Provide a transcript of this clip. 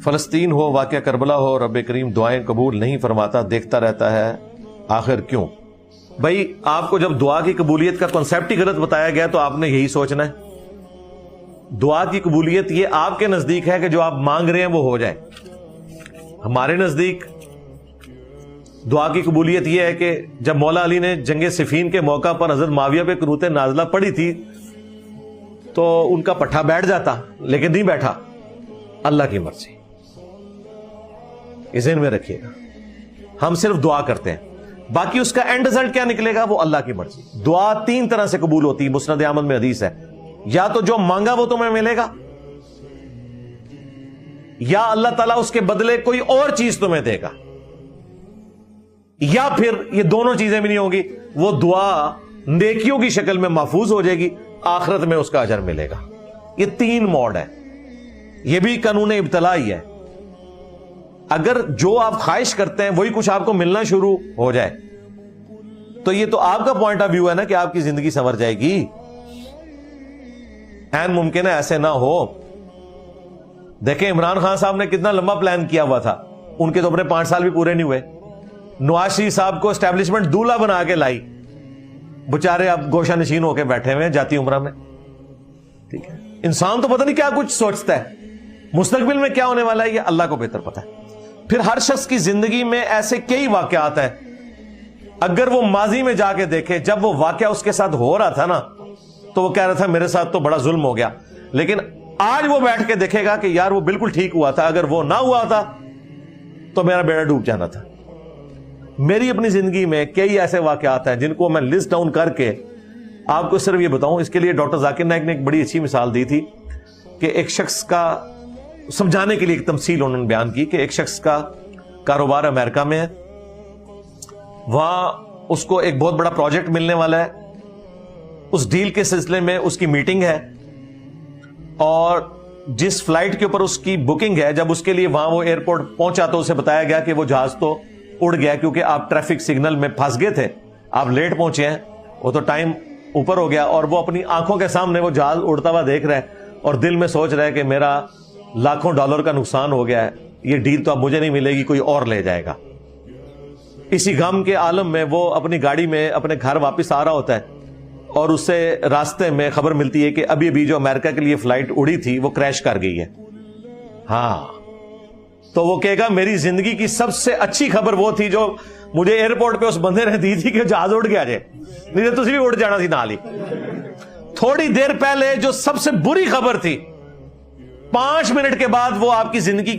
فلسطین ہو، واقعہ کربلا ہو، رب کریم دعائیں قبول نہیں فرماتا، دیکھتا رہتا ہے، آخر کیوں؟ بھائی آپ کو جب دعا کی قبولیت کا کنسیپٹ ہی غلط بتایا گیا تو آپ نے یہی سوچنا ہے دعا کی قبولیت یہ آپ کے نزدیک ہے کہ جو آپ مانگ رہے ہیں وہ ہو جائے. ہمارے نزدیک دعا کی قبولیت یہ ہے کہ جب مولا علی نے جنگ صفین کے موقع پر حضرت معاویہ پہ قنوت نازلہ پڑھی تھی تو ان کا پٹھا بیٹھ جاتا، لیکن نہیں بیٹھا. اللہ کی مرضی، یہ ذہن میں رکھیے گا. ہم صرف دعا کرتے ہیں، باقی اس کا اینڈ رزلٹ کیا نکلے گا وہ اللہ کی مرضی. دعا 3 طرح سے قبول ہوتی ہے، مسند احمد میں حدیث ہے. یا تو جو مانگا وہ تمہیں ملے گا، یا اللہ تعالیٰ اس کے بدلے کوئی اور چیز تمہیں دے گا، یا پھر یہ دونوں چیزیں بھی نہیں ہوگی، وہ دعا نیکیوں کی شکل میں محفوظ ہو جائے گی، آخرت میں اس کا اجر ملے گا. یہ 3 موڈ ہے. یہ بھی قانون ابتلا ہی ہے. اگر جو آپ خواہش کرتے ہیں وہی کچھ آپ کو ملنا شروع ہو جائے تو یہ تو آپ کا پوائنٹ آف ویو ہے نا کہ آپ کی زندگی سنور جائے گی. این ممکن ہے ایسے نہ ہو. دیکھیں عمران خان صاحب نے کتنا لمبا پلان کیا ہوا تھا، ان کے تو اپنے 5 سال بھی پورے نہیں ہوئے. نواز شریف صاحب کو اسٹیبلشمنٹ دولہا بنا کے لائی، بچارے اب گوشہ نشین ہو کے بیٹھے ہوئے جاتی عمرہ میں. ٹھیک ہے، انسان تو پتہ نہیں کیا کچھ سوچتا ہے، مستقبل میں کیا ہونے والا ہے یہ اللہ کو بہتر پتا ہے. پھر ہر شخص کی زندگی میں ایسے کئی واقعات ہیں، اگر وہ ماضی میں جا کے دیکھے جب وہ واقعہ اس کے ساتھ ہو رہا تھا نا تو وہ کہہ رہا تھا میرے ساتھ تو بڑا ظلم ہو گیا، لیکن آج وہ بیٹھ کے دیکھے گا کہ یار وہ بالکل ٹھیک ہوا تھا، اگر وہ نہ ہوا تھا تو میرا بیڑا ڈوب جانا تھا. میری اپنی زندگی میں کئی ایسے واقعات ہیں جن کو میں لسٹ ڈاؤن کر کے آپ کو صرف یہ بتاؤں. اس کے لیے ڈاکٹر ذاکر نائک نے ایک بڑی اچھی مثال دی تھی کہ ایک شخص کا سمجھانے کے لیے ایک تمثیل انہوں نے بیان کی کہ ایک شخص کا کاروبار امریکہ میں ہے، وہاں اس کو ایک بہت بڑا پروجیکٹ ملنے والا ہے. اس ڈیل کے سلسلے میں اس کی میٹنگ ہے اور جس فلائٹ کے اوپر اس کی بکنگ ہے، جب اس کے لیے وہاں وہ ایئرپورٹ پہنچا تو اسے بتایا گیا کہ وہ جہاز تو اڑ گیا کیونکہ آپ ٹریفک سگنل میں پھنس گئے تھے، آپ لیٹ پہنچے ہیں، وہ تو ٹائم اوپر ہو گیا. اور وہ اپنی آنکھوں کے سامنے وہ جہاز اڑتا ہوا دیکھ رہا ہے اور دل میں سوچ رہا ہے کہ میرا لاکھوں ڈالر کا نقصان ہو گیا ہے، یہ ڈیل تو اب مجھے نہیں ملے گی، کوئی اور لے جائے گا. اسی غم کے عالم میں وہ اپنی گاڑی میں اپنے گھر واپس آ رہا ہوتا ہے اور اس سے راستے میں خبر ملتی ہے کہ ابھی ابھی جو امریکہ کے لیے فلائٹ اڑی تھی وہ کریش کر گئی ہے. ہاں تو وہ کہے گا میری زندگی کی سب سے اچھی خبر وہ تھی جو مجھے ایئرپورٹ پہ اس بندے نے دی تھی کہ جہاز اڑ گیا جائے، نہیں تو تسی بھی اڑ جانا تھی نال ہی. تھوڑی دیر پہلے جو سب سے بری خبر تھی 5 منٹ کے بعد وہ آپ کی زندگی